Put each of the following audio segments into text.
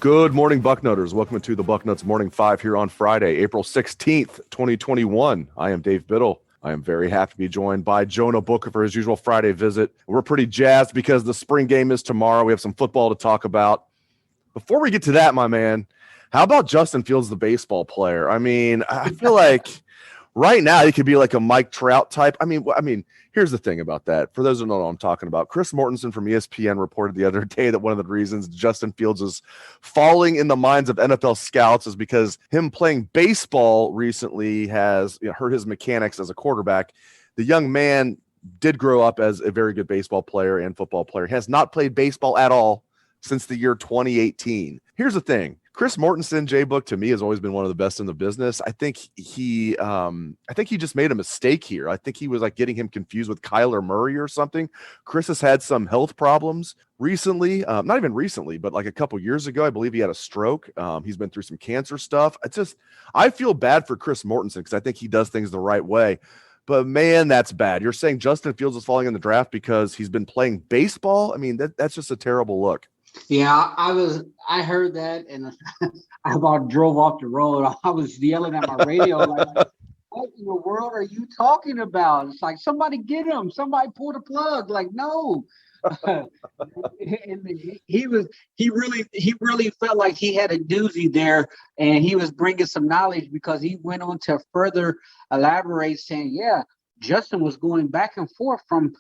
Good morning, Bucknutters. Welcome to the Bucknuts Morning Five here on Friday, April 16th, 2021. I am Dave Biddle. I am very happy to be joined by Jonah Booker for his usual Friday visit. We're pretty jazzed because the spring game is tomorrow. We have some football to talk about. Before we get to that, my man, how about Justin Fields, the baseball player? I mean, I feel like right now he could be like a Mike Trout type. I mean, here's the thing about that. For those who don't know what I'm talking about, Chris Mortensen from ESPN reported the other day that one of the reasons Justin Fields is falling in the minds of NFL scouts is because him playing baseball recently has hurt his mechanics as a quarterback. The young man did grow up as a very good baseball player and football player. He has not played baseball at all since the year 2018. Here's the thing. Chris Mortensen, JBook, to me, has always been one of the best in the business. I think he just made a mistake here. I think he was like getting him confused with Kyler Murray or something. Chris has had some health problems recently, not even recently, but like a couple years ago, I believe he had a stroke. He's been through some cancer stuff. I feel bad for Chris Mortensen because I think he does things the right way. But man, that's bad. You're saying Justin Fields is falling in the draft because he's been playing baseball? I mean, that's just a terrible look. Yeah, I heard that and I about drove off the road. I was yelling at my radio like, what in the world are you talking about? It's like, somebody get him, somebody pull the plug. Like, no. And he really felt like he had a doozy there, and he was bringing some knowledge because he went on to further elaborate saying, yeah, Justin was going back and forth from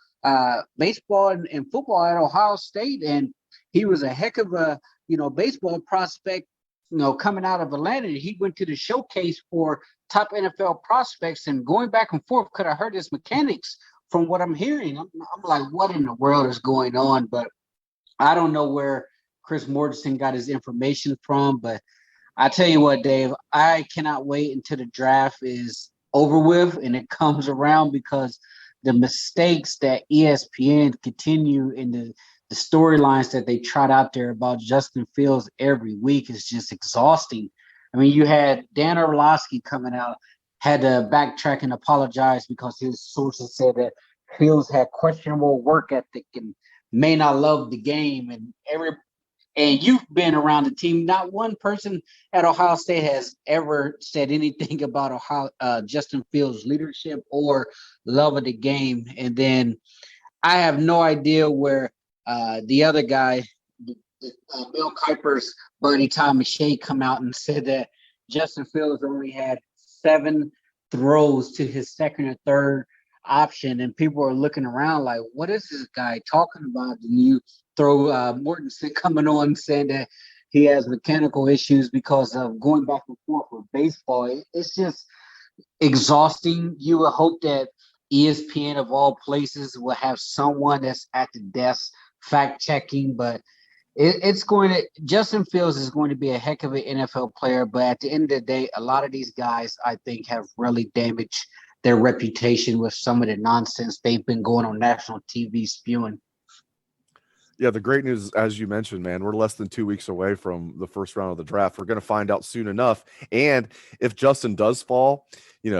baseball and football at Ohio State, and he was a heck of a, baseball prospect, coming out of Atlanta. He went to the showcase for top NFL prospects, and going back and forth could have hurt his mechanics from what I'm hearing. I'm like, what in the world is going on? But I don't know where Chris Mortensen got his information from. But I tell you what, Dave, I cannot wait until the draft is over with and it comes around, because the mistakes that ESPN continue in the storylines that they trot out there about Justin Fields every week is just exhausting. I mean, you had Dan Orlovsky coming out, had to backtrack and apologize because his sources said that Fields had questionable work ethic and may not love the game. And you've been around the team. Not one person at Ohio State has ever said anything about Justin Fields' leadership or love of the game. And then I have no idea where the other guy, Bill Kiper's buddy Tom McShay, come out and said that Justin Fields only had 7 throws to his second or third option, and people are looking around like, what is this guy talking about? And you throw Mortensen coming on saying that he has mechanical issues because of going back and forth with baseball. It's just exhausting. You would hope that ESPN of all places will have someone that's at the desk fact checking, but Justin Fields is going to be a heck of an NFL player, but at the end of the day, a lot of these guys, I think, have really damaged their reputation with some of the nonsense they've been going on national TV spewing. Yeah, the great news, as you mentioned, man, we're less than 2 weeks away from the first round of the draft. We're going to find out soon enough. And if Justin does fall,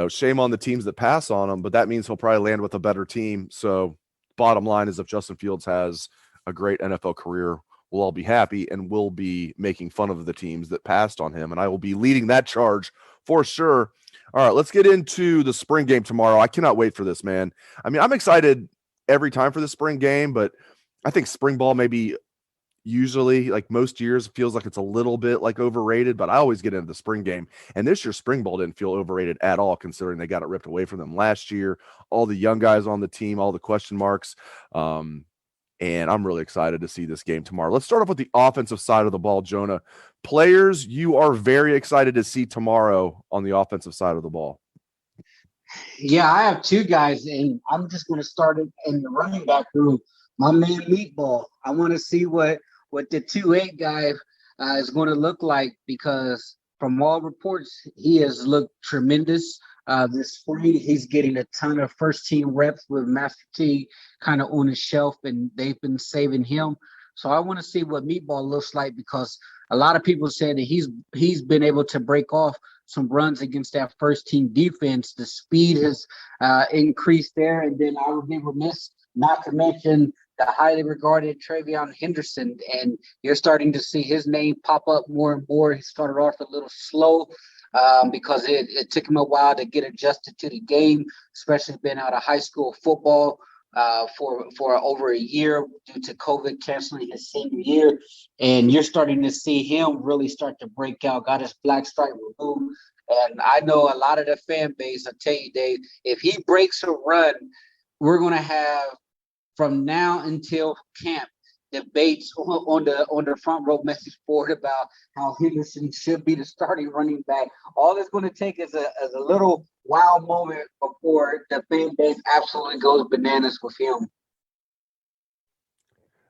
shame on the teams that pass on him, but that means he'll probably land with a better team. So bottom line is, if Justin Fields has a great NFL career, we'll all be happy, and we'll be making fun of the teams that passed on him. And I will be leading that charge for sure. All right, let's get into the spring game tomorrow. I cannot wait for this, man. I mean, I'm excited every time for the spring game, but I think spring ball maybe usually, like most years, feels like it's a little bit like overrated, but I always get into the spring game. And this year, spring ball didn't feel overrated at all, considering they got it ripped away from them last year. All the young guys on the team, all the question marks. And I'm really excited to see this game tomorrow. Let's start off with the offensive side of the ball, Jonah. Players you are very excited to see tomorrow on the offensive side of the ball. Yeah, I have 2 guys, and I'm just going to start it in the running back room. My man Meatball. I want to see what the 2-8 guy is going to look like, because from all reports, he has looked tremendous. This spring, he's getting a ton of first-team reps with Master T kind of on the shelf, and they've been saving him. So I want to see what Meatball looks like, because a lot of people say that he's been able to break off some runs against that first-team defense. The speed has increased there, and then I would be remiss not to mention the highly regarded Travion Henderson, and you're starting to see his name pop up more and more. He started off a little slow because it took him a while to get adjusted to the game, especially being out of high school football for over a year due to COVID canceling his senior year. And you're starting to see him really start to break out, got his black stripe removed. And I know a lot of the fan base, I tell you, Dave, if he breaks a run, we're going to have from now until camp debates on the front row message board about how Henderson should be the starting running back. All it's going to take is a little wow moment before the fan base absolutely goes bananas with him.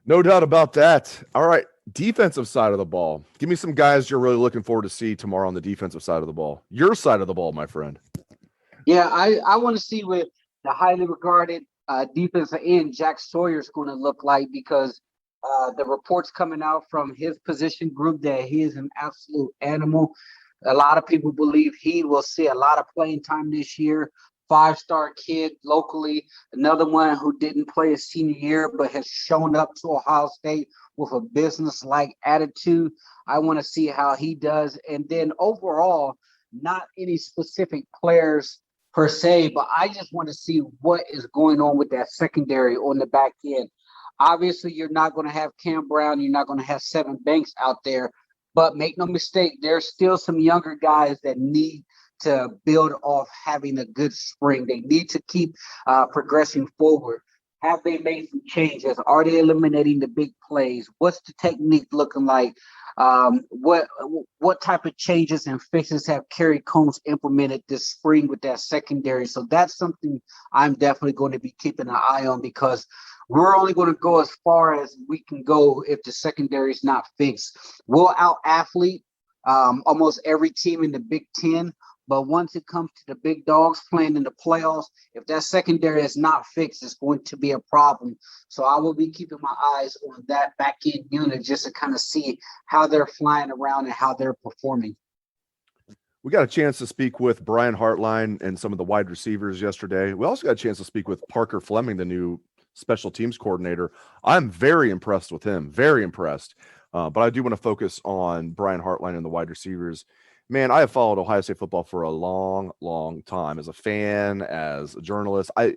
No doubt about that. All right, defensive side of the ball. Give me some guys you're really looking forward to see tomorrow on the defensive side of the ball. Your side of the ball, my friend. Yeah, I want to see what the highly regarded defensive end Jack Sawyer is going to look like, because the reports coming out from his position group that he is an absolute animal. A lot of people believe he will see a lot of playing time this year. 5-star kid locally, another one who didn't play his senior year but has shown up to Ohio State with a business-like attitude. I want to see how he does. And then overall, not any specific players per se, but I just want to see what is going on with that secondary on the back end. Obviously, you're not going to have Cam Brown. You're not going to have Sevyn Banks out there. But make no mistake, there's still some younger guys that need to build off having a good spring. They need to keep progressing forward. Have they made some changes? Are they eliminating the big plays? What's the technique looking like? What type of changes and fixes have Kerry Combs implemented this spring with that secondary? So that's something I'm definitely going to be keeping an eye on, because we're only going to go as far as we can go if the secondary is not fixed. We'll out-athlete almost every team in the Big Ten, but once it comes to the big dogs playing in the playoffs, if that secondary is not fixed, it's going to be a problem. So I will be keeping my eyes on that back-end unit just to kind of see how they're flying around and how they're performing. We got a chance to speak with Brian Hartline and some of the wide receivers yesterday. We also got a chance to speak with Parker Fleming, the new special teams coordinator. I'm very impressed with him, very impressed. But I do want to focus on Brian Hartline and the wide receivers. Man, I have followed Ohio State football for a long, long time as a fan, as a journalist. I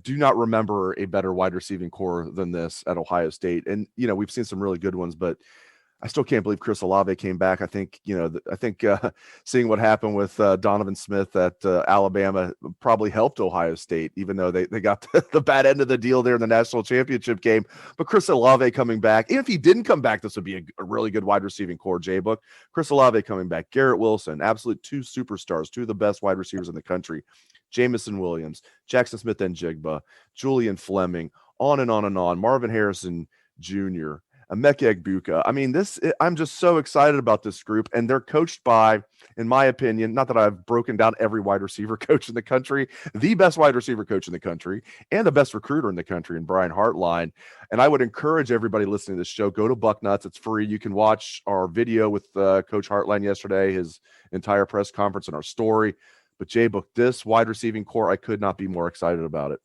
do not remember a better wide receiving core than this at Ohio State. And, we've seen some really good ones, but I still can't believe Chris Olave came back. I think, seeing what happened with Donovan Smith at Alabama probably helped Ohio State, even though they got the bad end of the deal there in the national championship game. But Chris Olave coming back, even if he didn't come back, this would be a really good wide receiving core, JBook. Chris Olave coming back, Garrett Wilson, absolute two superstars, two of the best wide receivers in the country, Jamison Williams, Jackson Smith and Jigba, Julian Fleming, on and on and on, Marvin Harrison Jr., Emeka Egbuka. I mean, I'm just so excited about this group, and they're coached by, in my opinion, not that I've broken down every wide receiver coach in the country, the best wide receiver coach in the country and the best recruiter in the country in Brian Hartline. And I would encourage everybody listening to this show, go to Bucknuts. It's free. You can watch our video with Coach Hartline yesterday, his entire press conference and our story. But JBook, this wide receiving core, I could not be more excited about it.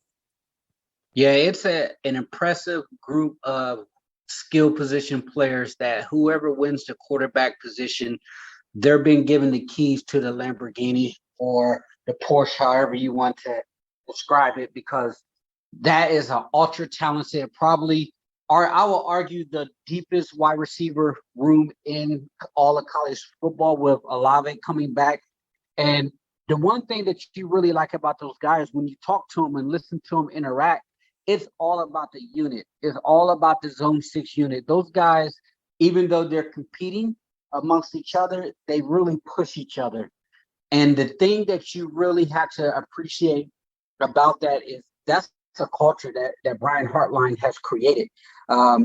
Yeah, it's an impressive group of skill position players that whoever wins the quarterback position, they're being given the keys to the Lamborghini or the Porsche, however you want to describe it, because that is an ultra talented, probably, or I will argue the deepest wide receiver room in all of college football, with Olave coming back. And the one thing that you really like about those guys, when you talk to them and listen to them interact, it's all about the unit. It's all about the Zone 6 unit. Those guys, even though they're competing amongst each other, they really push each other. And the thing that you really have to appreciate about that is that's a culture that Brian Hartline has created.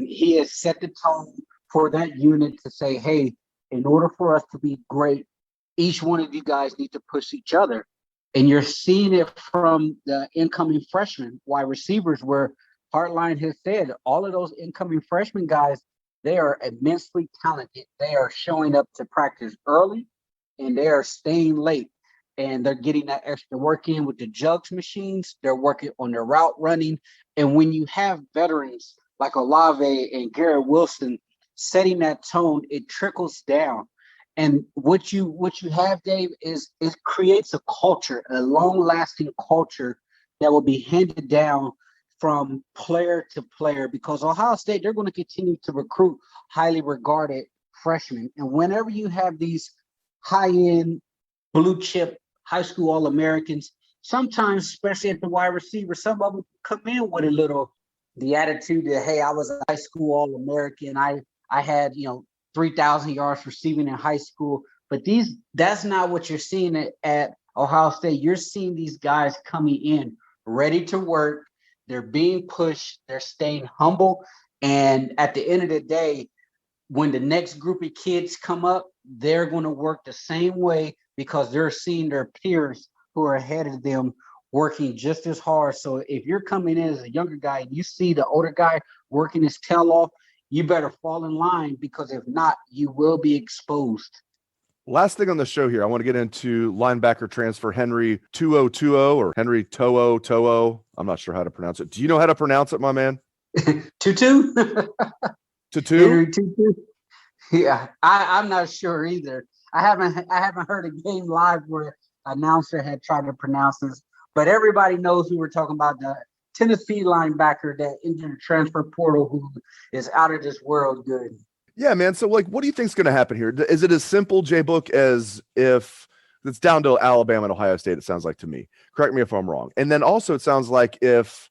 He has set the tone for that unit to say, hey, in order for us to be great, each one of you guys need to push each other. And you're seeing it from the incoming freshmen, wide receivers, where Hartline has said all of those incoming freshman guys, they are immensely talented. They are showing up to practice early and they are staying late. And they're getting that extra work in with the jugs machines. They're working on their route running. And when you have veterans like Olave and Garrett Wilson setting that tone, it trickles down. And what you have, Dave, is it creates a culture, a long-lasting culture that will be handed down from player to player, because Ohio State, they're going to continue to recruit highly regarded freshmen. And whenever you have these high-end blue chip high school All-Americans, sometimes, especially at the wide receiver, some of them come in with the attitude that, hey, I was a high school All-American. I had, 3,000 yards receiving in high school. But that's not what you're seeing at Ohio State. You're seeing these guys coming in ready to work. They're being pushed. They're staying humble. And at the end of the day, when the next group of kids come up, they're going to work the same way because they're seeing their peers who are ahead of them working just as hard. So if you're coming in as a younger guy and you see the older guy working his tail off, you better fall in line, because if not, you will be exposed. Last thing on the show here, I want to get into linebacker transfer Henry 2020 or Henry To'o. I'm not sure how to pronounce it. Do you know how to pronounce it, my man? Tutu? Tutu? Henry Tutu? Yeah, I'm not sure either. I haven't heard a game live where an announcer had tried to pronounce this, but everybody knows who we're talking about, the Tennessee linebacker that entered the transfer portal, who is out of this world good. Yeah, man. So, what do you think is going to happen here? Is it as simple, JBook, as if it's down to Alabama and Ohio State? It sounds like to me. Correct me if I'm wrong. And then also, it sounds like if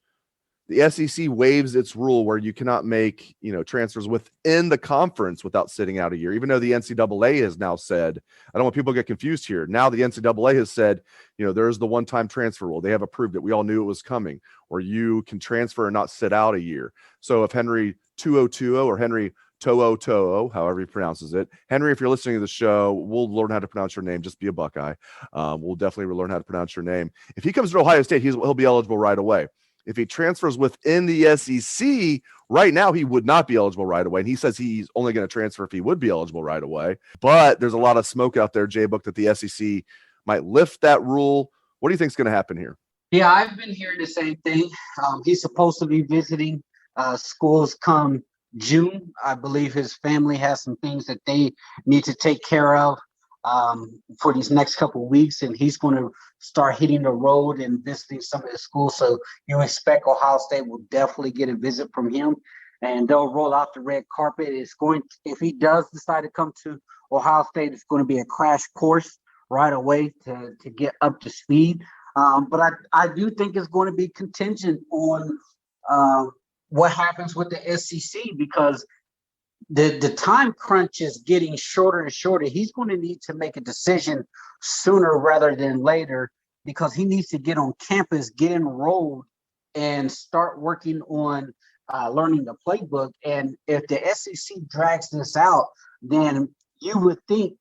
the SEC waives its rule where you cannot make, transfers within the conference without sitting out a year, even though the NCAA has now said, I don't want people to get confused here. Now the NCAA has said, there's the one-time transfer rule. They have approved it. We all knew it was coming, where you can transfer and not sit out a year. So if Henry 2020 or Henry To'o, however he pronounces it. Henry, if you're listening to the show, we'll learn how to pronounce your name. Just be a Buckeye. We'll definitely learn how to pronounce your name. If he comes to Ohio State, he'll be eligible right away. If he transfers within the SEC, right now he would not be eligible right away. And he says he's only going to transfer if he would be eligible right away. But there's a lot of smoke out there, JBook, that the SEC might lift that rule. What do you think is going to happen here? Yeah, I've been hearing the same thing. He's supposed to be visiting schools come June. I believe his family has some things that they need to take care of for these next couple of weeks, and he's going to start hitting the road and visiting some of the schools. So you expect Ohio State will definitely get a visit from him, and they'll roll out the red carpet. If he does decide to come to Ohio State, it's going to be a crash course right away to get up to speed. But I do think it's going to be contingent on what happens with the SEC, because the time crunch is getting shorter and shorter. He's going to need to make a decision sooner rather than later, because he needs to get on campus, get enrolled, and start working on learning the playbook. And if the SEC drags this out, then you would think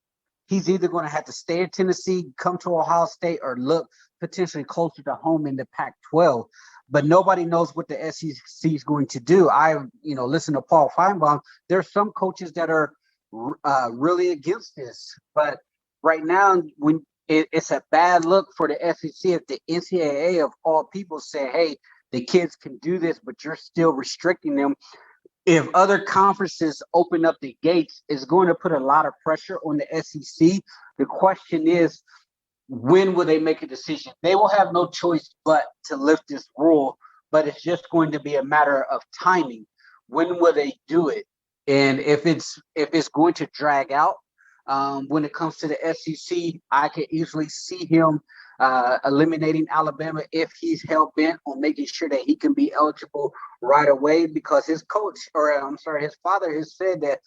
he's either going to have to stay in Tennessee, come to Ohio State, or look potentially closer to home in the Pac-12. But nobody knows what the SEC is going to do. I listen to Paul Feinbaum. There's some coaches that are really against this. But right now, when it's a bad look for the SEC if the NCAA of all people say, hey, the kids can do this, but you're still restricting them. If other conferences open up the gates, it's going to put a lot of pressure on the SEC. The question is, when will they make a decision? They will have no choice but to lift this rule, but it's just going to be a matter of timing. When will they do it? And if it's going to drag out, when it comes to the SEC, I can easily see him eliminating Alabama if he's hell bent on making sure that he can be eligible right away, because his father has said that,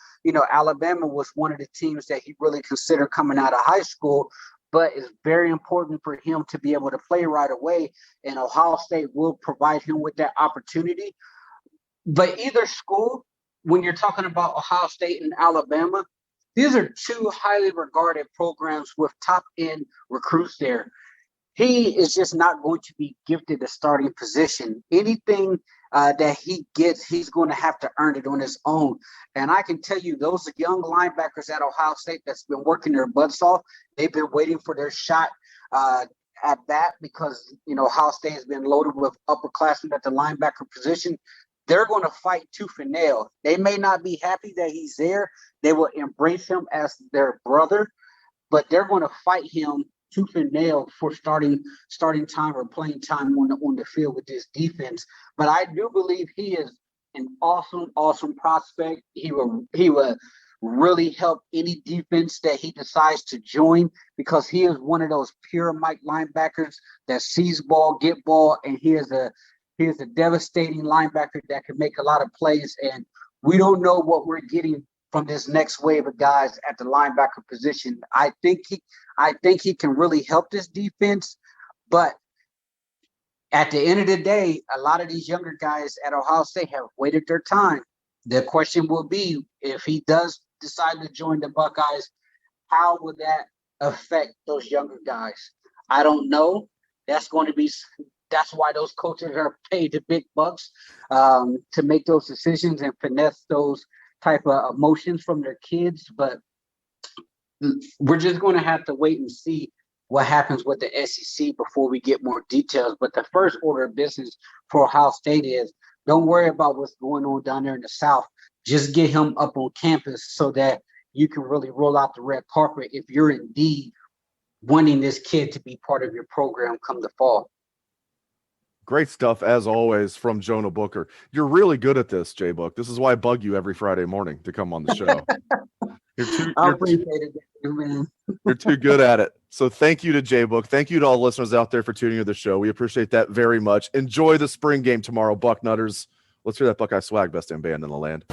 Alabama was one of the teams that he really considered coming out of high school, but it's very important for him to be able to play right away, and Ohio State will provide him with that opportunity. But either school, when you're talking about Ohio State and Alabama, These are two highly regarded programs with top-end recruits there. He is just not going to be gifted a starting position. Anything that he gets, he's going to have to earn it on his own. And I can tell you, those young linebackers at Ohio State that's been working their butts off, they've been waiting for their shot at that because, Ohio State has been loaded with upperclassmen at the linebacker position. They're going to fight tooth and nail. They may not be happy that he's there. They will embrace him as their brother, but they're going to fight him tooth and nail for starting time or playing time on the field with this defense. But I do believe he is an awesome prospect. He will really help any defense that he decides to join because he is one of those pure Mike linebackers that sees ball, get ball, and he is a devastating linebacker that can make a lot of plays. And we don't know what we're getting from this next wave of guys at the linebacker position. I think he can really help this defense, but at the end of the day, a lot of these younger guys at Ohio State have waited their time. The question will be, if he does decide to join the Buckeyes, how will that affect those younger guys? I don't know. That's why those coaches are paid the big bucks to make those decisions and finesse those type of emotions from their kids. But we're just going to have to wait and see what happens with the SEC before we get more details. But the first order of business for Ohio State is don't worry about what's going on down there in the South. Just get him up on campus so that you can really roll out the red carpet if you're indeed wanting this kid to be part of your program come the fall. Great stuff, as always, from Jonah Booker. You're really good at this, JBook. This is why I bug you every Friday morning to come on the show. I appreciate it, man. You're too good at it. So thank you to JBook. Thank you to all the listeners out there for tuning into the show. We appreciate that very much. Enjoy the spring game tomorrow, Bucknutters. Let's hear that Buckeye swag, best damn band in the land.